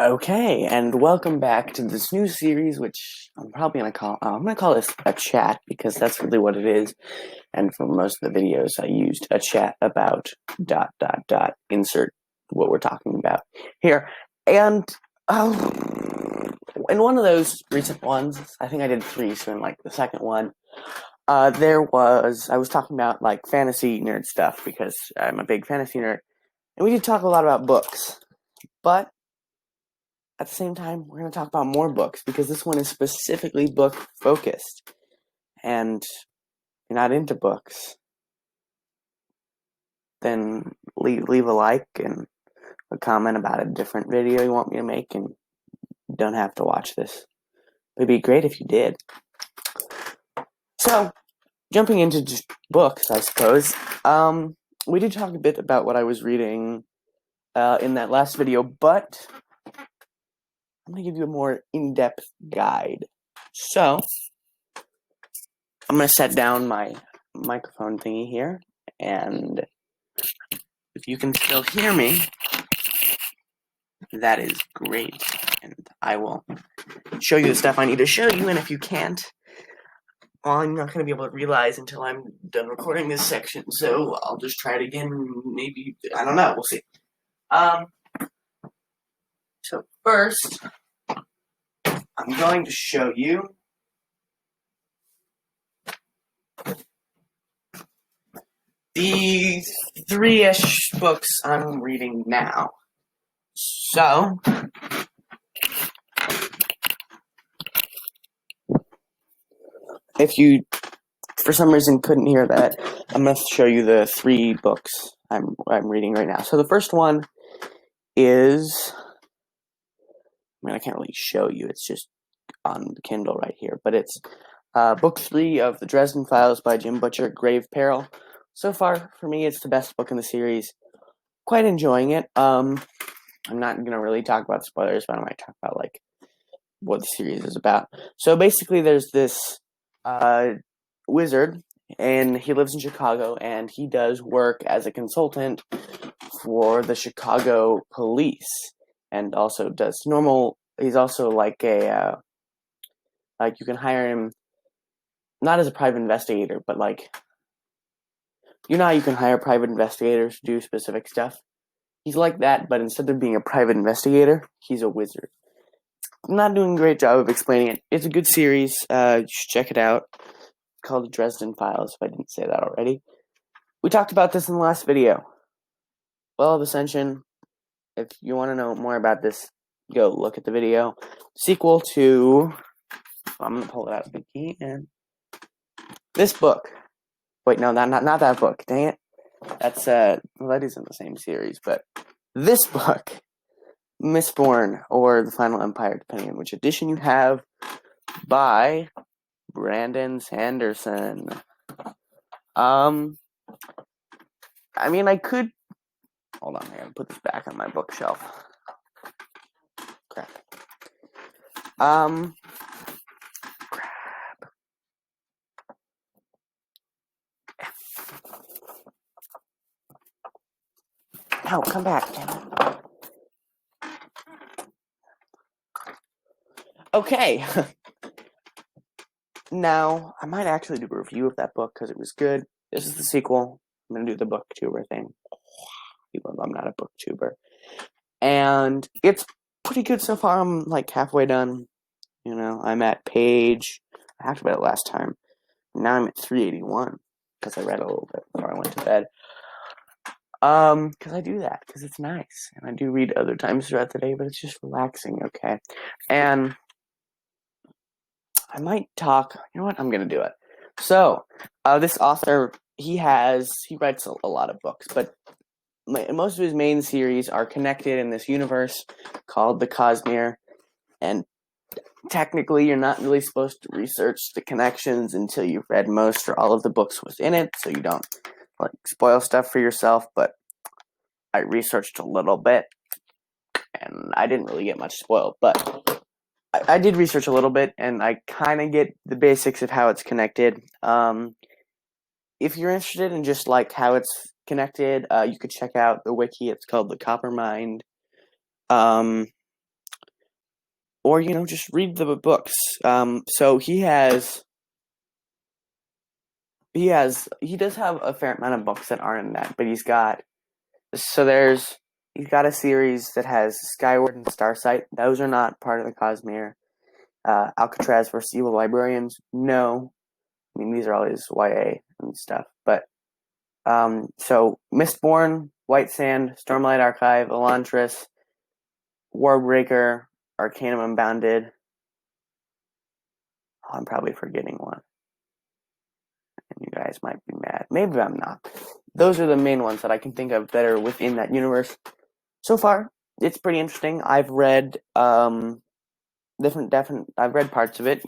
Okay, and welcome back to this new series, which I'm gonna call this a chat because that's really what it is. And for most of the videos, I used a chat about ... insert what we're talking about here. And in one of those recent ones, I think I did three. So in like the second one, I was talking about like fantasy nerd stuff because I'm a big fantasy nerd, and we did talk a lot about books, but at the same time, we're going to talk about more books because this one is specifically book focused. And if you're not into books, then leave a like and a comment about a different video you want me to make, and you don't have to watch this. It'd be great if you did. So, jumping into just books, I suppose. We did talk a bit about what I was reading in that last video, but I'm going to give you a more in-depth guide. So, I'm going to set down my microphone thingy here, and if you can still hear me, that is great, and I will show you the stuff I need to show you, and if you can't, well, I'm not going to be able to realize until I'm done recording this section, so I'll just try it again, maybe, I don't know, we'll see. So first, I'm going to show you the three-ish books I'm reading now. So, if you, for some reason, couldn't hear that, I'm going to show you the three books I'm reading right now. So the first one is, I can't really show you, it's just on the Kindle right here, but it's book 3 of the Dresden Files by Jim Butcher, Grave Peril. So far, for me, it's the best book in the series. Quite enjoying it. I'm not going to really talk about spoilers, but I might talk about, like, what the series is about. So basically, there's this wizard, and he lives in Chicago, and he does work as a consultant for the Chicago police, and also does he's also like a, like you can hire him, not as a private investigator, but like, you know how you can hire private investigators to do specific stuff? He's like that, but instead of being a private investigator, he's a wizard. I'm not doing a great job of explaining it. It's a good series. You should check it out. It's called the Dresden Files, if I didn't say that already. We talked about this in the last video. Well of Ascension. If you want to know more about this, go look at the video. Sequel to... I'm going to pull it out again. This book. Wait, no, not that book. Dang it. That's, that is in the same series, but this book, Mistborn, or The Final Empire, depending on which edition you have, by Brandon Sanderson. I mean, I could... Hold on, I gotta put this back on my bookshelf. Crap. No, come back, damn it. Okay. Now, I might actually do a review of that book because it was good. This is the sequel. I'm going to do the booktuber thing. Even though I'm not a booktuber. And it's pretty good so far. I'm like halfway done. You know, I'm at page... I have to read it last time. Now I'm at 381 because I read a little bit before I went to bed. Because I do that because it's nice. And I do read other times throughout the day, but it's just relaxing, okay? And I might talk... You know what? I'm going to do it. So, this author, he writes a lot of books, but most of his main series are connected in this universe called the Cosmere, and technically you're not really supposed to research the connections until you've read most or all of the books within it, so you don't like spoil stuff for yourself, but I researched a little bit, and I didn't really get much spoiled, but I did research a little bit, and I kind of get the basics of how it's connected. If you're interested in just like how it's connected, you could check out the wiki. It's called the Coppermind. or just read the books. So he does have a fair amount of books that aren't in that, but he's got a series that has Skyward and Starsight. Those are not part of the Cosmere. Alcatraz versus Evil Librarians, no. I mean, these are all his YA and stuff. But so Mistborn, White Sand, Stormlight Archive, Elantris, Warbreaker, Arcanum Unbounded. Oh, I'm probably forgetting one. And you guys might be mad. Maybe I'm not. Those are the main ones that I can think of that are within that universe. So far, it's pretty interesting. I've read I've read parts of it,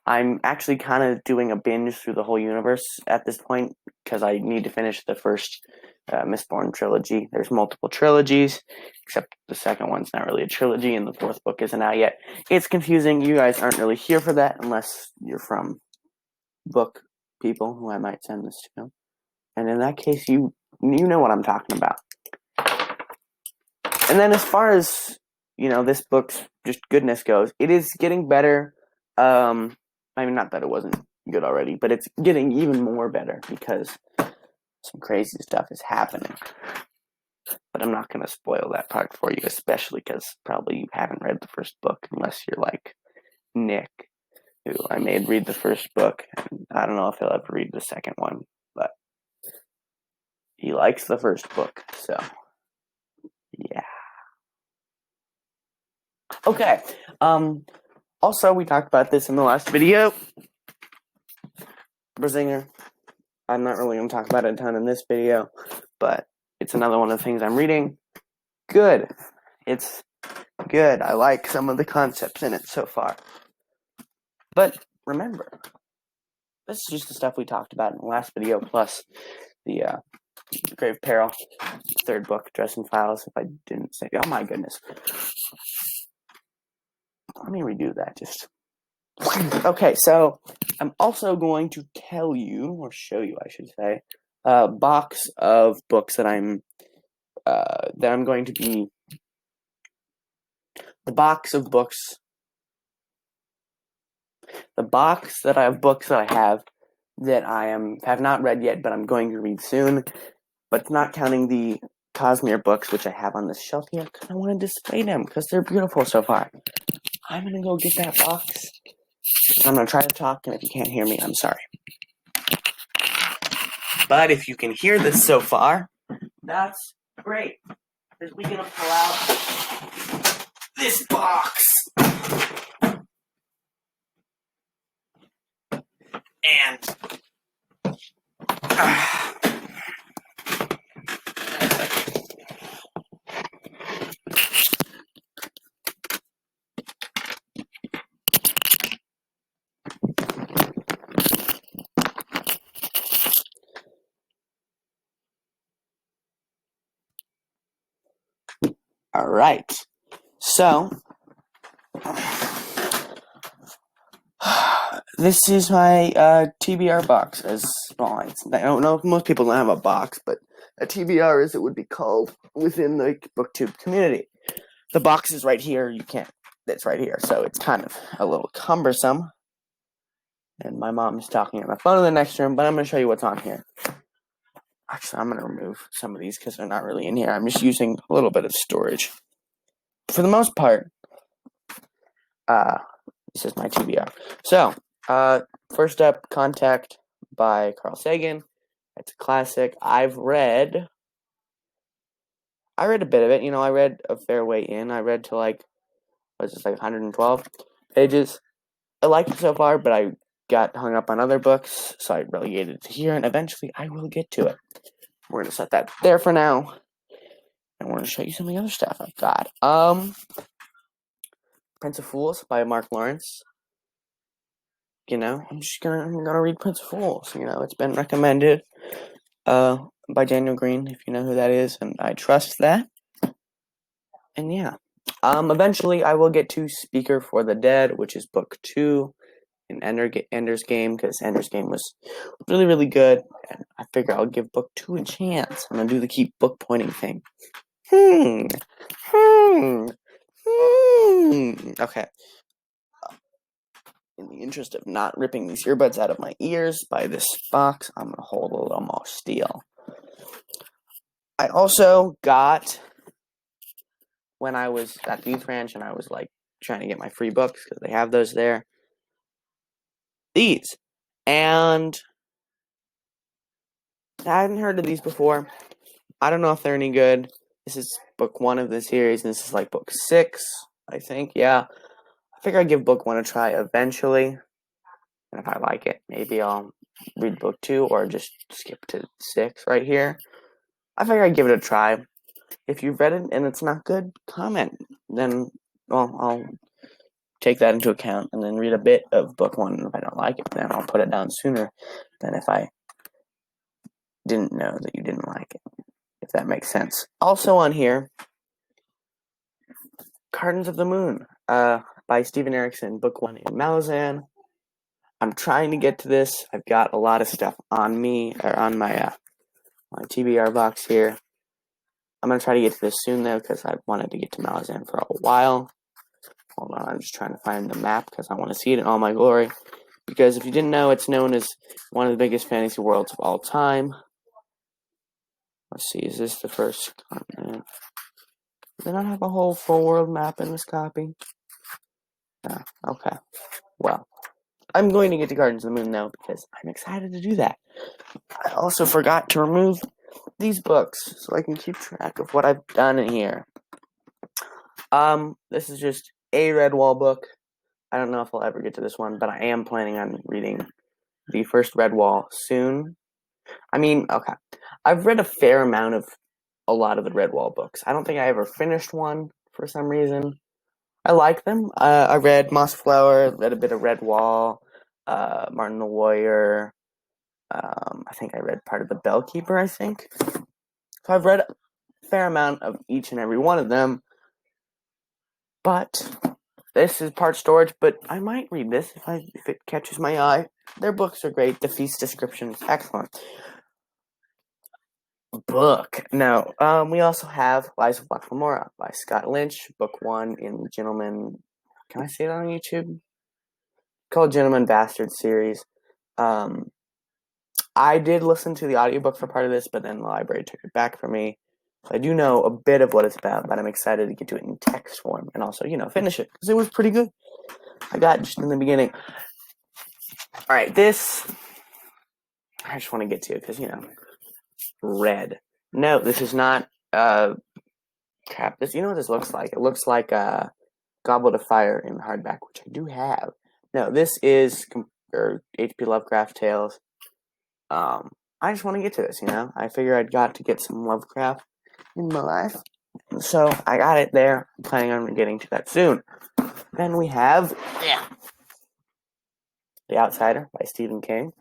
I'm actually kind of doing a binge through the whole universe at this point because I need to finish the first Mistborn trilogy. There's multiple trilogies, except the second one's not really a trilogy, and the fourth book isn't out yet. It's confusing. You guys aren't really here for that unless you're from book people who I might send this to. And in that case, you know what I'm talking about. And then as far as, this book's just goodness goes, it is getting better. I mean, not that it wasn't good already, but it's getting even more better because some crazy stuff is happening. But I'm not going to spoil that part for you, especially because probably you haven't read the first book unless you're like Nick, who I made read the first book. And I don't know if he'll ever read the second one, but he likes the first book, so yeah. Okay. Also, we talked about this in the last video. Brazinger. I'm not really going to talk about it a ton in this video, but it's another one of the things I'm reading. Good. It's good. I like some of the concepts in it so far. But remember, this is just the stuff we talked about in the last video, plus the Grave Peril, third book, Dresden Files, if I didn't say. Oh my goodness. Let me redo that just. Okay, so I'm also going to tell you, or show you, I should say, a box of books that I'm going to be. The box of books. The box that I have books that I have that I have not read yet, but I'm going to read soon. But it's not counting the Cosmere books, which I have on this shelf here, because I want to display them, because they're beautiful so far. I'm going to go get that box. I'm going to try to talk, and if you can't hear me, I'm sorry. But if you can hear this so far, that's great. Because we're going to pull out this box. And all right. So this is my TBR box. I don't know if most people don't have a box, but a TBR, as it would be called within the BookTube community. The box is right here. It's right here, so it's kind of a little cumbersome. And my mom is talking on the phone in the next room, but I'm going to show you what's on here. Actually, I'm going to remove some of these because they're not really in here. I'm just using a little bit of storage. For the most part, this is my TBR. So, first up, Contact by Carl Sagan. It's a classic. I read a bit of it. I read a fair way in. I read to 112 pages. I liked it so far, but I got hung up on other books, so I relegated it to here, and eventually I will get to it. We're going to set that there for now, and we're going to show you some of the other stuff I've got. Prince of Fools by Mark Lawrence. I'm gonna read Prince of Fools. It's been recommended by Daniel Green, if you know who that is, and I trust that. And yeah. Eventually I will get to Speaker for the Dead, which is book 2 in Ender's Game, because Ender's Game was really, really good, and I figure I'll give book 2 a chance. I'm gonna do the keep book pointing thing. Okay. In the interest of not ripping these earbuds out of my ears by this box, I'm gonna hold a little more still. I also got, when I was at the youth ranch and I was like trying to get my free books because they have those there, these. And I hadn't heard of these before. I don't know if they're any good. This is book 1 of the series, and this is like book 6, I think. Yeah. I figure I'd give book 1 a try eventually. And if I like it, maybe I'll read book 2 or just skip to 6 right here. I figure I'd give it a try. If you've read it and it's not good, comment. Then, well, I'll take that into account and then read a bit of book 1. And if I don't like it, then I'll put it down sooner than if I didn't know that you didn't like it, if that makes sense. Also on here, Gardens of the Moon by Steven Erikson, book 1 in Malazan. I'm trying to get to this. I've got a lot of stuff on me, or on my TBR box here. I'm going to try to get to this soon, though, because I've wanted to get to Malazan for a while. Hold on, I'm just trying to find the map, because I want to see it in all my glory. Because if you didn't know, it's known as one of the biggest fantasy worlds of all time. Let's see, is this the first continent? Do they not have a whole full world map in this copy? No, okay. Well, I'm going to get to Gardens of the Moon, though, because I'm excited to do that. I also forgot to remove these books, so I can keep track of what I've done in here. This is just a Redwall book. I don't know if I'll ever get to this one, but I am planning on reading the first Redwall soon. I mean, okay. I've read a fair amount of a lot of the Redwall books. I don't think I ever finished one for some reason. I like them. I read Mossflower, read a bit of Redwall, Martin the Warrior. I think I read part of The Bellkeeper, I think. So I've read a fair amount of each and every one of them. But this is part storage, but I might read this if it catches my eye. Their books are great. The feast description is excellent. Book. No. We also have Lies of Locke Lamora by Scott Lynch, book 1 in the Gentleman. Can I say it on YouTube? Called Gentleman Bastard series. I did listen to the audiobook for part of this, but then the library took it back from me. So I do know a bit of what it's about, but I'm excited to get to it in text form and also, finish it because it was pretty good. I got just in the beginning. All right, this I just want to get to because red. No, this is not. Crap. This. You know what this looks like? It looks like Goblet of Fire in hardback, which I do have. No, this is H.P. Lovecraft Tales. I just want to get to this. I figure I'd got to get some Lovecraft in my life, so I got it there. I'm planning on getting to that soon. Then we have The Outsider by Stephen King.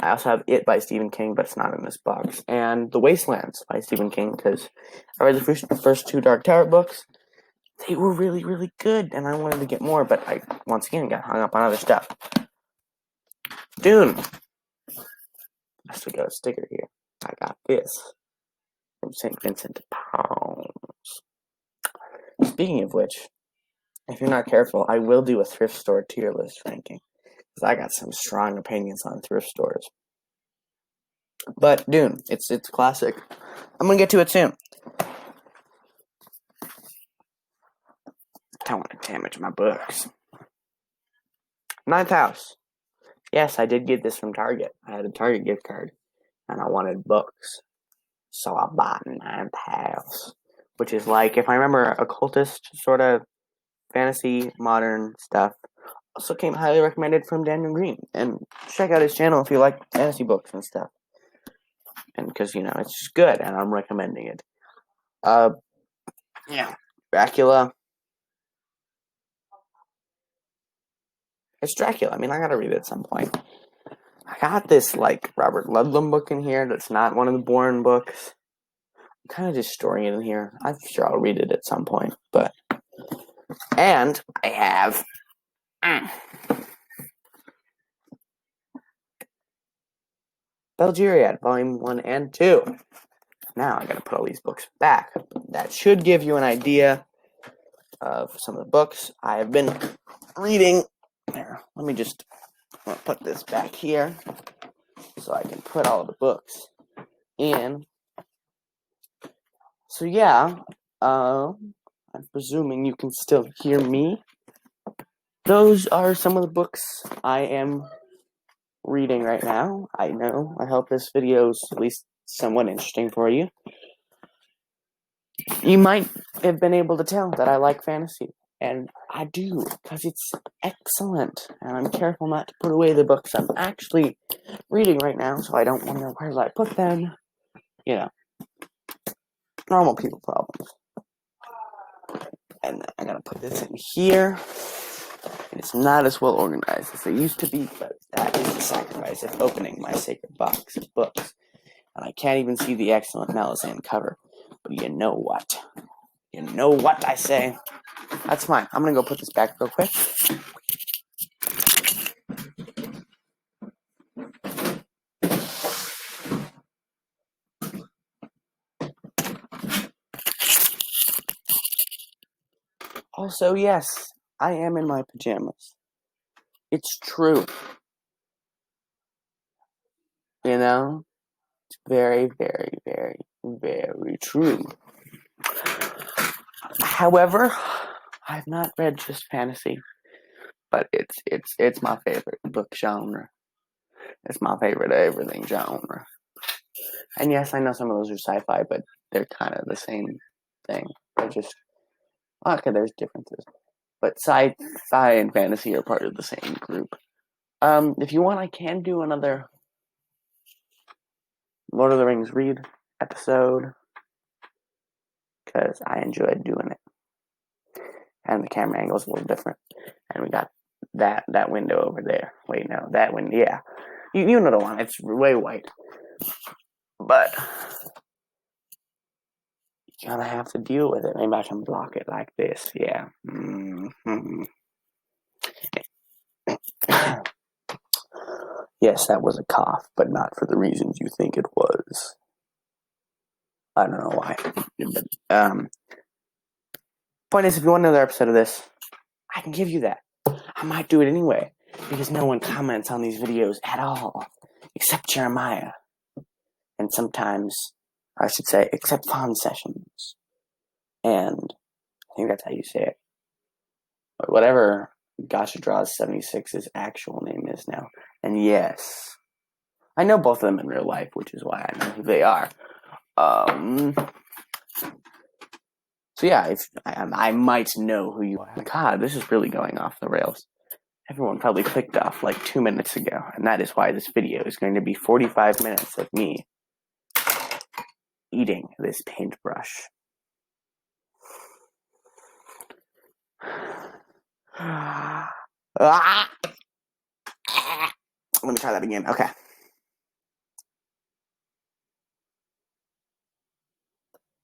I also have It by Stephen King, but it's not in this box. And The Wastelands by Stephen King, because I read the first 2 Dark Tower books. They were really, really good, and I wanted to get more, but I, once again, got hung up on other stuff. Dune. I still got a sticker here. I got this from St. Vincent de Paul. Speaking of which, if you're not careful, I will do a thrift store tier list ranking, because I got some strong opinions on thrift stores. But Dune, it's classic. I'm gonna get to it soon. I don't want to damage my books. Ninth House. Yes, I did get this from Target. I had a Target gift card, and I wanted books. So I bought Ninth House, which is like, if I remember, occultist sort of fantasy, modern stuff. Also came highly recommended from Daniel Green. And check out his channel if you like fantasy books and stuff. And because, it's just good, and I'm recommending it. Dracula. It's Dracula. I mean, I gotta read it at some point. I got this, Robert Ludlum book in here that's not one of the Bourne books. I'm kind of just storing it in here. I'm sure I'll read it at some point, but... And I have... Belgeriad, Volume 1 and 2. Now I gotta put all these books back. That should give you an idea of some of the books I have been reading. There, let me just put this back here so I can put all of the books in. So yeah, I'm presuming you can still hear me. Those are some of the books I am reading right now. I know. I hope this video is at least somewhat interesting for you. You might have been able to tell that I like fantasy, and I do, because it's excellent, and I'm careful not to put away the books I'm actually reading right now, so I don't wonder where did I put them. You know, normal people problems. And I'm gonna put this in here. It's not as well organized as it used to be, but that is the sacrifice of opening my sacred box of books. And I can't even see the excellent Malazan cover. But you know what? You know what I say? That's fine. I'm gonna go put this back real quick. Also, yes, I am in my pajamas. It's true. You know? It's very, very, very, very true. However, I've not read just fantasy, but it's my favorite book genre. It's my favorite everything genre. And yes, I know some of those are sci-fi, but they're kind of the same thing. They're just okay. There's differences, but sci-fi and fantasy are part of the same group. If you want, I can do another Lord of the Rings read episode because I enjoyed doing it, and the camera angle is a little different, and we got that window over there. Wait, no, that window. Yeah, you know the one. It's way white, but you're gonna have to deal with it. Maybe I can block it like this. Yeah. Yes, that was a cough, but not for the reasons you think it was. I don't know why. But, point is, if you want another episode of this, I can give you that. I might do it anyway, because no one comments on these videos at all, except Jeremiah. And sometimes, I should say, except Fawn Sessions. And I think that's how you say it. But whatever Gotcha Draws 76's actual name is now. And yes, I know both of them in real life, which is why I know who they are. So yeah, if I might know who you are. God, this is really going off the rails. Everyone probably clicked off like 2 minutes ago, and that is why this video is going to be 45 minutes of me eating this paintbrush. Let me try that again. Okay.